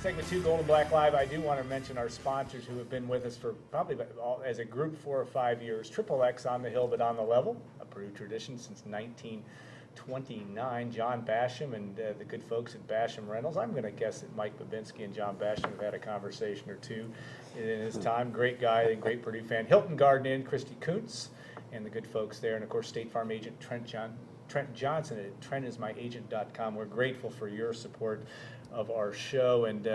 Segment 2, Gold and Black Live. I do want to mention our sponsors who have been with us for probably as a group 4 or 5 years. Triple X on the hill but on the level, a Purdue tradition since 1929. John Basham and the good folks at Basham Reynolds. I'm going to guess that Mike Bobinski and John Basham have had a conversation or two in his time. Great guy and great Purdue fan. Hilton Garden Inn, Christy Kuntz, and the good folks there. And, of course, State Farm agent Trent Johnson at trentismyagent.com. We're grateful for your support of our show. And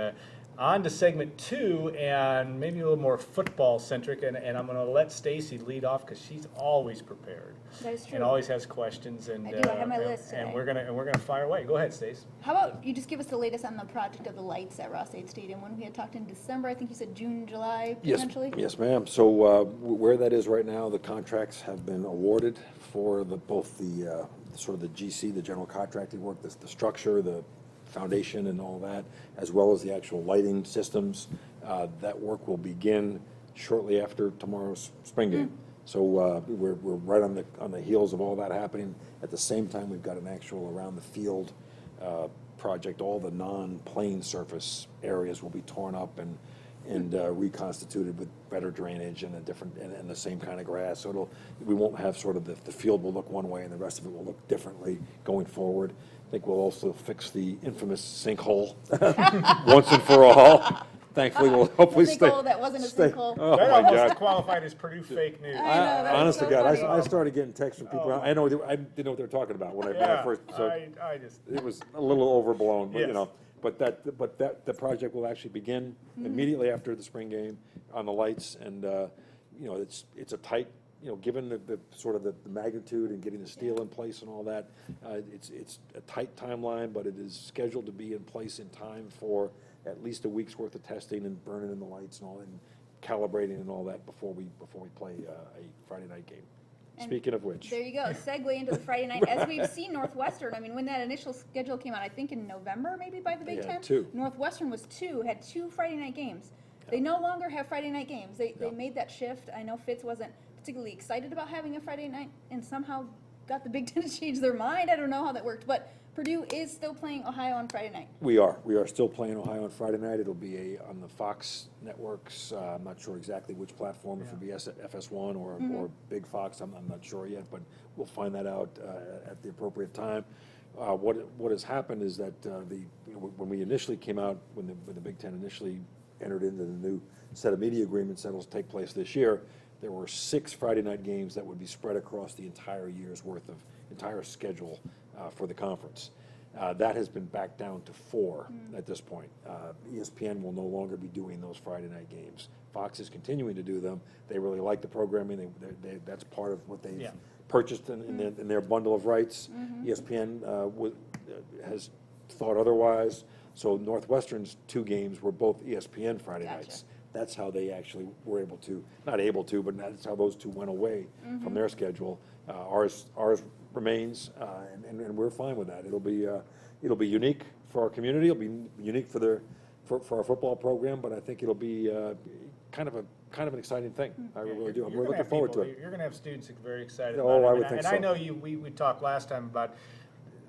on to segment 2, and maybe a little more football centric, and I'm going to let Stacy lead off because she's always prepared. That is true. And always has questions. And I do. I have my list today. And we're gonna fire away. Go ahead, Stace. How about you just give us the latest on the project of the lights at Ross-Ade Stadium? When we had talked in December, I think you said June, July, potentially? Yes, ma'am. So where that is right now, the contracts have been awarded for both the sort of the GC, the general contracting work, the structure, the foundation and all that, as well as the actual lighting systems. That work will begin shortly after tomorrow's spring game. So we're right on the heels of all that happening. At the same time, we've got an actual around the field project. All the non-plane surface areas will be torn up and reconstituted with better drainage and and the same kind of grass. So we won't have sort of the field will look one way and the rest of it will look differently going forward. I think we'll also fix the infamous sinkhole once and for all. Thankfully, we'll hopefully stay. That wasn't a sinkhole. Oh That my almost God! qualified as Purdue fake news. I know, that was Honest so to God, funny. I started getting texts from people. I didn't know what they were talking about when I first. So I just it was a little overblown, but Yes. But the project will actually begin immediately after the spring game on the lights, and it's a tight. Given the sort of the magnitude and getting the steel in place and all that, it's a tight timeline, but it is scheduled to be in place in time for at least a week's worth of testing and burning in the lights and all, and calibrating and all that before we play a Friday night game. And Speaking of which, there you go. Segue into the Friday night. As we've seen Northwestern, I mean, when that initial schedule came out, I think in November, maybe by the Big They Ten, had 2. Northwestern had 2 Friday night games. They no longer have Friday night games. They made that shift. I know Fitz wasn't particularly excited about having a Friday night and somehow got the Big Ten to change their mind. I don't know how that worked, but Purdue is still playing Ohio on Friday night. we are still playing Ohio on Friday night. It'll be on the Fox networks. I'm not sure exactly which platform, if it'll be FS1 or Big Fox. I'm not sure yet, but we'll find that out at the appropriate time. What has happened is that when we initially came out, when the Big Ten initially entered into the new set of media agreements that will take place this year, there were 6 Friday night games that would be spread across the entire year's worth of entire schedule for the conference. That has been backed down to 4 at this point. ESPN will no longer be doing those Friday night games. Fox is continuing to do them. They really like the programming. That's part of what they've purchased in their bundle of rights. ESPN has thought otherwise. So Northwestern's 2 games were both ESPN Friday nights. That's how they actually were able to, not able to, but that's how those 2 went away from their schedule. Ours remains, and we're fine with that. It'll be unique for our community. It'll be unique for our football program, but I think it'll be kind of an exciting thing. I really do. We're looking forward to it. You're going to have students very excited Oh, about it. I would think so. And I know we talked last time about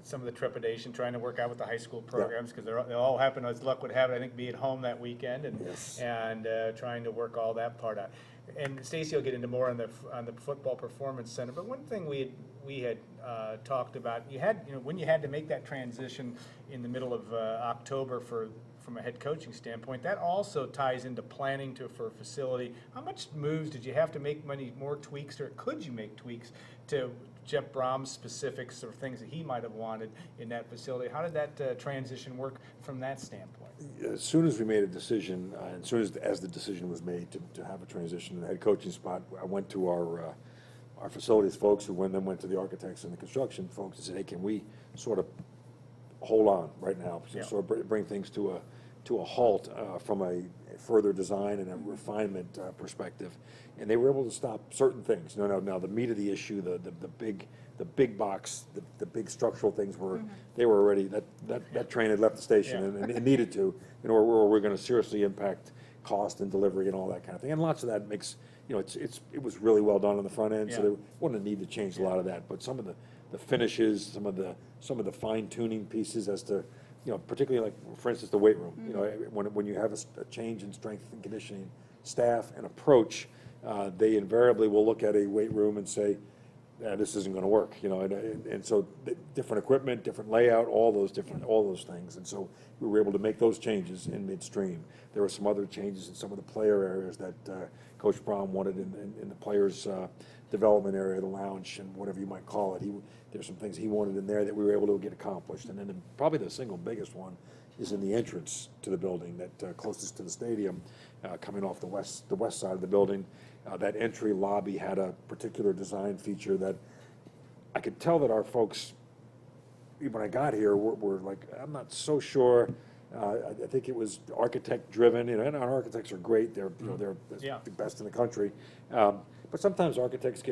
some of the trepidation trying to work out with the high school programs because they all happen, as luck would have it, I think, be at home that weekend and trying to work all that part out. And Stacy will get into more on the football performance center. But one thing we had talked about, when you had to make that transition in the middle of October from a head coaching standpoint, that also ties into planning for a facility. How much moves did you have to make? More tweaks, or could you make tweaks to Jeff Brom's specifics or things that he might have wanted in that facility? How did that transition work from that standpoint? As soon as we made a decision, and as soon as the decision was made to have a transition in the head coaching spot, I went to our facilities folks, who then went to the architects and the construction folks, and said, "Hey, can we sort of hold on right now, sort of bring things to a halt from a further design and a refinement perspective?" And they were able to stop certain things. Now the meat of the issue, the big box, the big structural things they were already, that train had left the station and it needed to, or we're going to seriously impact cost and delivery and all that kind of thing. And lots of that makes, it was really well done on the front end, so there wasn't a need to change a lot of that. But some of the finishes, some of the fine tuning pieces as to you know, particularly like, for instance, the weight room. You know, when you have a change in strength and conditioning staff and approach, they invariably will look at a weight room and say, this isn't gonna work, you know, and so different equipment, different layout, all those things. And so we were able to make those changes in midstream. There were some other changes in some of the player areas that Coach Brown wanted in the players' development area, the lounge, and whatever you might call it. There's some things he wanted in there that we were able to get accomplished. And then probably the single biggest one is in the entrance to the building, that closest to the stadium, coming off the west side of the building. That entry lobby had a particular design feature that I could tell that our folks, when I got here, were like, I'm not so sure. I think it was architect driven, you know, and our architects are great. They're the best in the country. But sometimes architects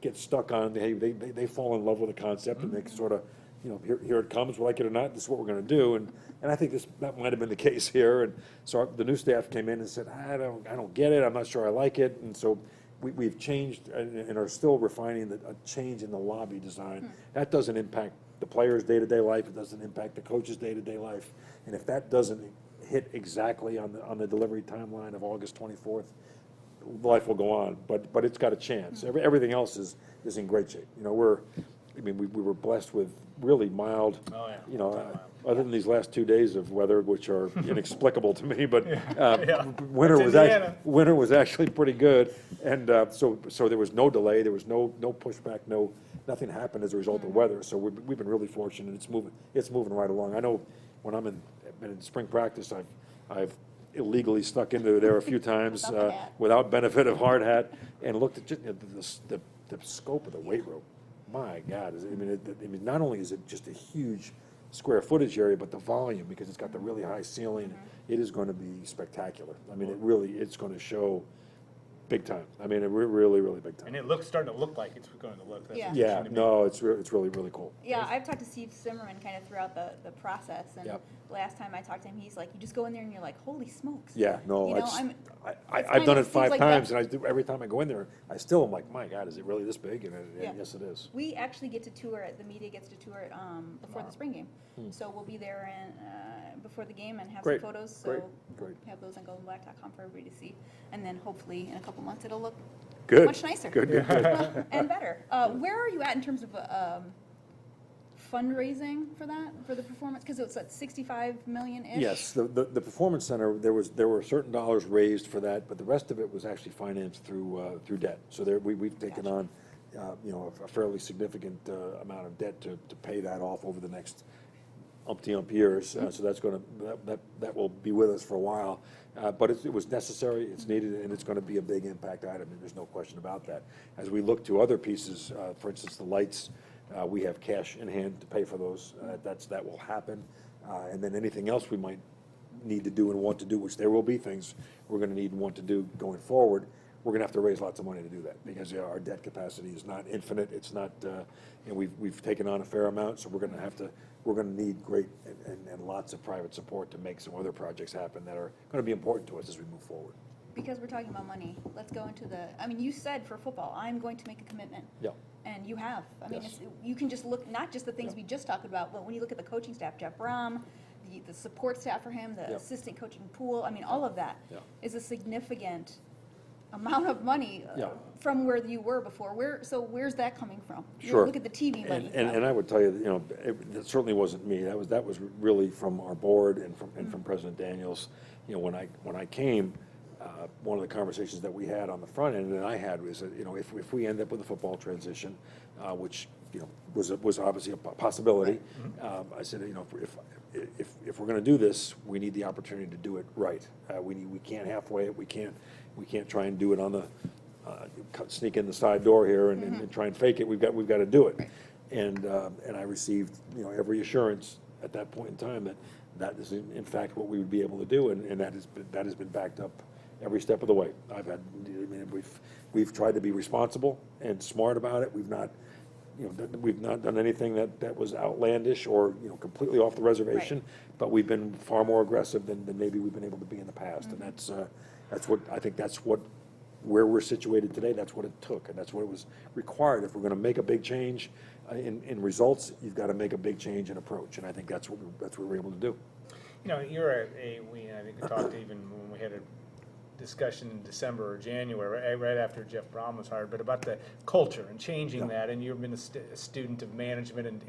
get stuck on, hey, they fall in love with a concept and they sort of, you know, here it comes, like it or not, this is what we're going to do. And I think that might have been the case here. And so the new staff came in and said, I don't get it. I'm not sure I like it. And so we've changed and are still refining a change in the lobby design. That doesn't impact the players' day-to-day life. It doesn't impact the coach's day-to-day life. And if that doesn't hit exactly on the delivery timeline of August 24th, life will go on. But it's got a chance. Everything else is in great shape. You know, we were blessed with really mild, you know, other than these last 2 days of weather, which are inexplicable to me, but winter was actually pretty good, and so there was no delay, there was no pushback, nothing happened as a result of weather. So we've been really fortunate. It's moving right along. I know when been in spring practice, I've illegally stuck into there a few times without benefit of hard hat, and looked at just, the scope of the weight room. My God, I mean, not only is it just a huge square footage area, but the volume, because it's got the really high ceiling, it is going to be spectacular. I mean, it's going to show big time. I mean, really, really big time. And starting to look like it's going to look. That's Yeah. Yeah, no, it's really, really cool. Yeah, I've talked to Steve Zimmerman kind of throughout the process, and last time I talked to him, he's like, you just go in there and you're like, holy smokes. Yeah, no, you know, I've done it 5 like times, that. and every time I go in there, I still am like, my God, is it really this big? And Yeah. yes, it is. We actually get to tour it, the media gets to tour it before the spring game. So we'll be there before the game and have Great, some photos. So great. have those on goldenblack.com for everybody to see. And then hopefully in a couple months it'll look Good. much nicer. Good. And better. Where are you at in terms of fundraising for the performance? Because it's at 65 million-ish? Yes, the Performance Center, there were certain dollars raised for that, but the rest of it was actually financed through debt. So we've taken on, you know, a fairly significant amount of debt to pay that off over the next umpty-ump years. So that will be with us for a while. But it was necessary, it's needed, and it's going to be a big impact item, and there's no question about that. As we look to other pieces, for instance, the lights, we have cash in hand to pay for those. That will happen. And then anything else we might need to do and want to do, which there will be things we're going to need and want to do going forward, we're going to have to raise lots of money to do that, because our debt capacity is not infinite. It's not, and we've taken on a fair amount, so we're going to need great and lots of private support to make some other projects happen that are going to be important to us as we move forward. Because we're talking about money, let's go into you said for football, I'm going to make a commitment. Yeah. And you have. I mean, Yes. you can just look, not just the things we just talked about, but when you look at the coaching staff, Jeff Brom, the support staff for him, the assistant coaching pool, I mean, all of that is a significant amount of money from where you were before. Where's that coming from? Sure. Look at the TV money. And I would tell you, you know, it certainly wasn't me. That was really from our board and from President Daniels. You know, when I came, one of the conversations that we had on the front end and I had was that, you know, if we end up with a football transition, which, you know, was obviously a possibility, I said, you know, if we're going to do this, we need the opportunity to do it right. We can't halfway it. We can't try and do it on the sneak in the side door here and try and fake it. We've got to do it. Right. And I received, you know, every assurance at that point in time that is in fact what we would be able to do, and that has been backed up every step of the way. We've tried to be responsible and smart about it. We've not done anything that was outlandish or, you know, completely off the reservation. Right. But we've been far more aggressive than maybe we've been able to be in the past, and that's what where we're situated today, that's what it took, and that's what it was required. If we're gonna make a big change in results, you've gotta make a big change in approach, and I think that's what we're able to do. You know, you're I think we talked even when we had a discussion in December or January, right after Jeff Brom was hired, but about the culture and changing that, and you've been a student of management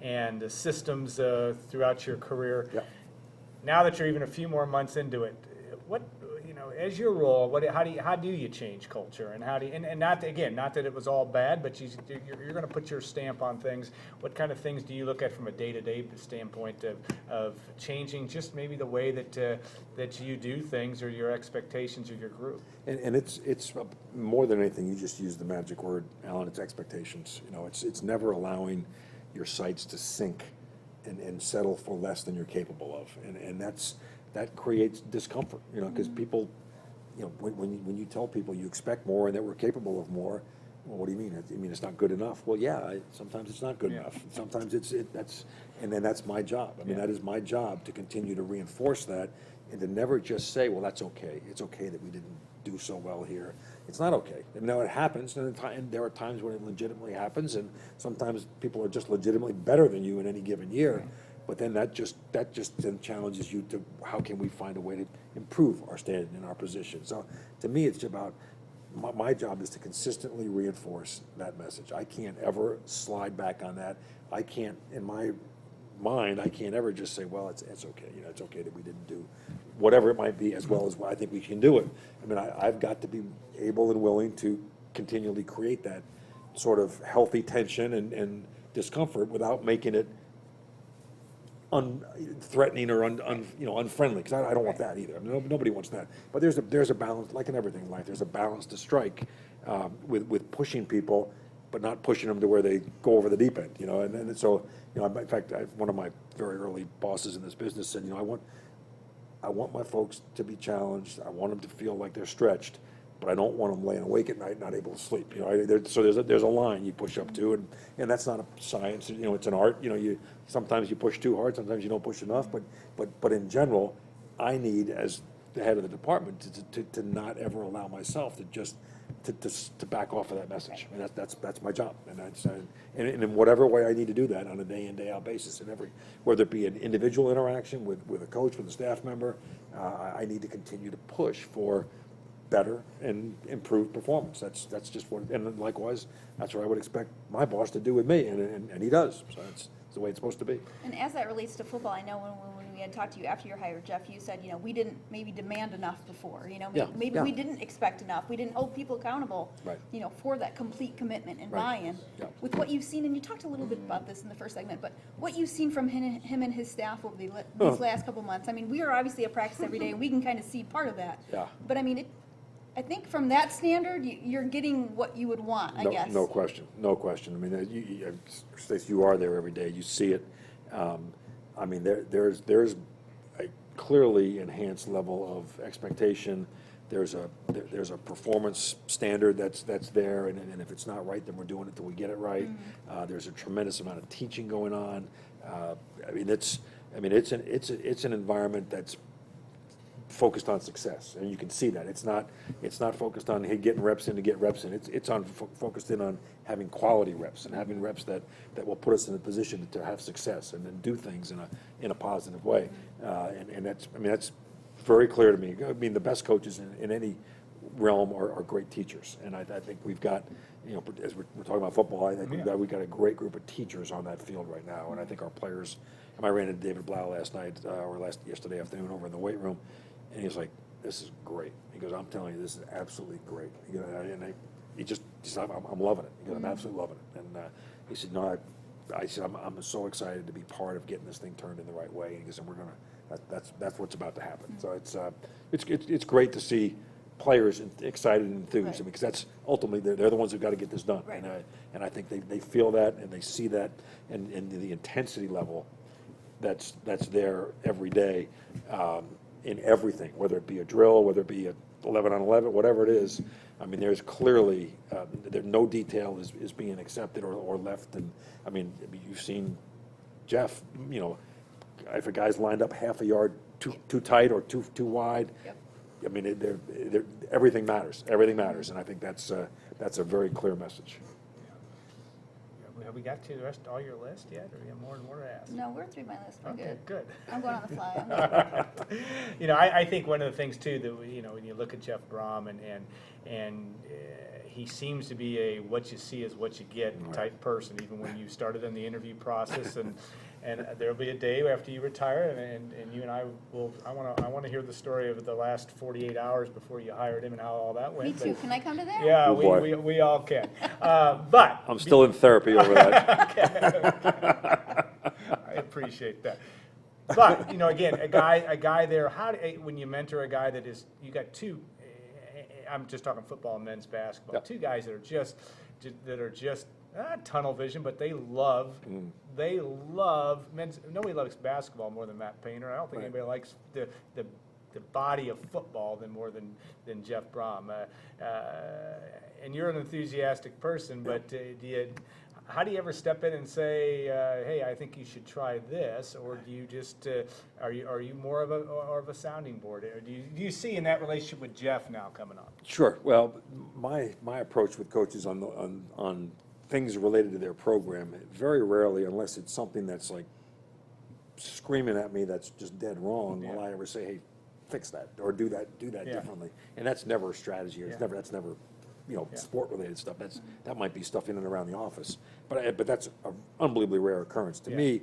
and the systems throughout your career. Yeah. Now that you're even a few more months into it, what, you know, as your role, how do you change culture, and how do you, and not that it was all bad, but you're going to put your stamp on things. What kind of things do you look at from a day-to-day standpoint of changing just maybe the way that you do things or your expectations of your group? And it's more than anything, you just use the magic word, Alan, it's expectations. You know, it's never allowing your sights to sink and settle for less than you're capable of. And that creates discomfort, you know, because people, you know, when you tell people you expect more and that we're capable of more, well, what do you mean? You mean it's not good enough? Well, yeah, sometimes it's not good enough. Sometimes and then that's my job. I mean, that is my job to continue to reinforce that and to never just say, well, that's okay. It's okay that we didn't do so well here. It's not okay. And now it happens, and there are times when it legitimately happens, and sometimes people are just legitimately better than you in any given year. But then that just then challenges you to how can we find a way to improve our standing in our position. So to me, it's about my job is to consistently reinforce that message. I can't ever slide back on that. I can't, in my mind, I can't ever just say, well, it's okay. You know, it's okay that we didn't do whatever it might be as well as I think we can do it. I mean, I've got to be able and willing to continually create that sort of healthy tension and discomfort without making it threatening or unfriendly, because I don't want that either. I mean, nobody wants that. But there's a balance, like in everything in life. There's a balance to strike with pushing people, but not pushing them to where they go over the deep end. You know, and so, you know, in fact, one of my very early bosses in this business said, you know, I want my folks to be challenged. I want them to feel like they're stretched, but I don't want them laying awake at night not able to sleep. You know, so there's a line you push up to, and that's not a science. You know, it's an art. You know, sometimes you push too hard, sometimes you don't push enough. But in general, I need, as the head of the department, to not ever allow myself to just to back off of that message. I mean, that's my job, and in whatever way I need to do that on a day in, day out basis, and whether it be an individual interaction with a coach, with a staff member, I need to continue to push for better and improved performance. That's just what, and likewise, that's what I would expect my boss to do with me, and he does. So it's the way it's supposed to be. And as that relates to football, I know when we had talked to you after your hire, Jeff, you said, you know, we didn't maybe demand enough before. You know, maybe we didn't expect enough. We didn't hold people accountable. Right. You know, for that complete commitment and buy-in. Yeah. With what you've seen, and you talked a little bit about this in the first segment, but what you've seen from him and his staff over these last couple months. I mean, we are obviously at practice every day, and we can kind of see part of that. Yeah. But I mean, I think from that standard, you're getting what you would want, I guess. No question. I mean, Stacey, you are there every day. You see it. I mean, there's a clearly enhanced level of expectation. There's a performance standard that's there, and if it's not right, then we're doing it till we get it right. There's a tremendous amount of teaching going on. It's an environment that's focused on success, and you can see that it's not focused on getting reps in to get reps in. It's focused in on having quality reps and having reps that will put us in a position to have success and then do things in a positive way. And that's very clear to me. I mean, the best coaches in any realm are great teachers, and I think we've got, you know, as we're talking about football, I think we've got a great group of teachers on that field right now, and I think our players. And I ran into David Blau yesterday afternoon over in the weight room. And he was like, "This is great." He goes, "I'm telling you, this is absolutely great." He goes, I'm loving it. He goes, "I'm absolutely loving it." And he said, "No, I said I'm so excited to be part of getting this thing turned in the right way." And he goes, "And we're gonna. That's what's about to happen." So it's great to see players excited and enthused, because that's ultimately they're the ones who've got to get this done. Right. And I think they feel that and they see that, and the intensity level that's there every day. In everything, whether it be a drill, whether it be a 11-on-11, whatever it is. I mean, there's clearly no detail is being accepted or left. And I mean, you've seen Jeff. You know, if a guy's lined up half a yard too tight or too wide, I mean, everything matters, everything matters, and I think that's a very clear message. Have we got to the rest, all your list yet, or you have more and more to ask? No, we're through my list, we're Okay, good. I'm going on the fly. I think one of the things too that when you look at Jeff Brom and he seems to be a what you see is what you get type person, even when you started in the interview process, and there'll be a day after you retire, and you and I want to hear the story of the last 48 hours before you hired him and how all that went. Me too, can I come to that? Yeah, Oh, boy. we all can. But I'm still in therapy over that. I appreciate that. But, again, a guy there, when you mentor a guy you got two, I'm just talking football and men's basketball, Yep. two guys that are just not tunnel vision, but they love nobody likes basketball more than Matt Painter. I don't think anybody likes the body of football more than Jeff Brom. And you're an enthusiastic person, but how do you ever step in and say, "Hey, I think you should try this," or do you just are you more of a sounding board? Or do you see in that relationship with Jeff now coming on? Sure. Well, my approach with coaches on things related to their program, very rarely, unless it's something that's like screaming at me that's just dead wrong, will I ever say, "Hey, fix that," or do that differently. And that's never a strategy. That's never sport related stuff. That might be stuff in and around the office, but that's an unbelievably rare occurrence to me.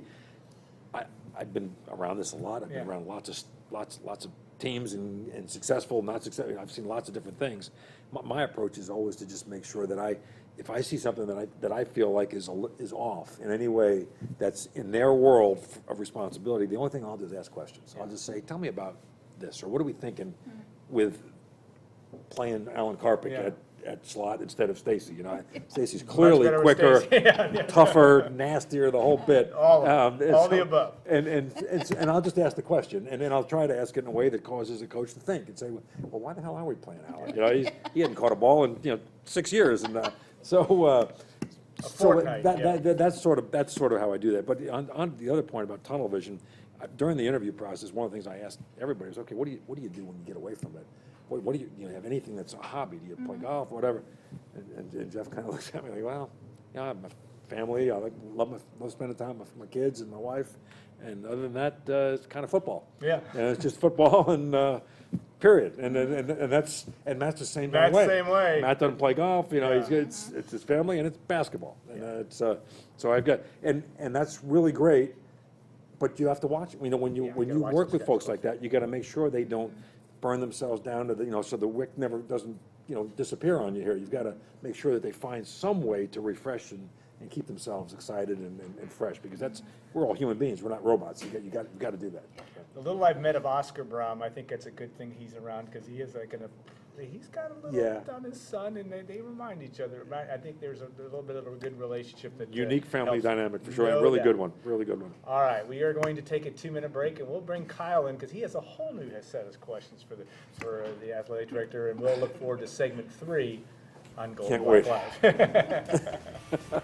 I've been around this a lot. I've been around lots of teams and successful, not successful. I've seen lots of different things. My approach is always to just make sure that if I see something that I feel like is off in any way that's in their world of responsibility, the only thing I'll do is ask questions. I'll just say, "Tell me about this," or "What are we thinking with playing Alan Karpick at slot instead of Stacy?" Stacy's clearly better with quicker, Stacey. tougher, nastier, the whole bit. All the above. And I'll just ask the question, and then I'll try to ask it in a way that causes the coach to think and say, "Well, why the hell are we playing Alan?" He hadn't caught a ball in 6 years, and fortnight, that's sort of how I do that. But on the other point about tunnel vision, during the interview process, one of the things I asked everybody was, "Okay, what do you do when you get away from it? What do you have anything that's a hobby? Do you play golf, whatever?" And Jeff kind of looks at me like, "Well, I have my family. I love spending time with my kids and my wife, and other than that, it's kind of football. Yeah. And it's just football and period. And Matt's the same Matt's way. same way. Matt doesn't play golf. It's his family and it's basketball. And so I've got and that's really great. But you have to watch it. When you work with folks like that, you got to make sure they don't burn themselves down to so the wick never doesn't disappear on you here. You've got to make sure that they find some way to refresh and keep themselves excited and fresh, because we're all human beings. We're not robots. You got to do that. The little I've met of Oscar Brom, I think it's a good thing he's around, because he is he's got a little on his son, and they remind each other. I think there's a little bit of a good relationship that Unique family helps. dynamic for sure. No Really doubt. good one. Really good one. All right, we are going to take a 2-minute break, and we'll bring Kyle in, because he has a whole new set of questions for the athletic director, and we'll look forward to segment 3 on Gold Can't Black wait. Live.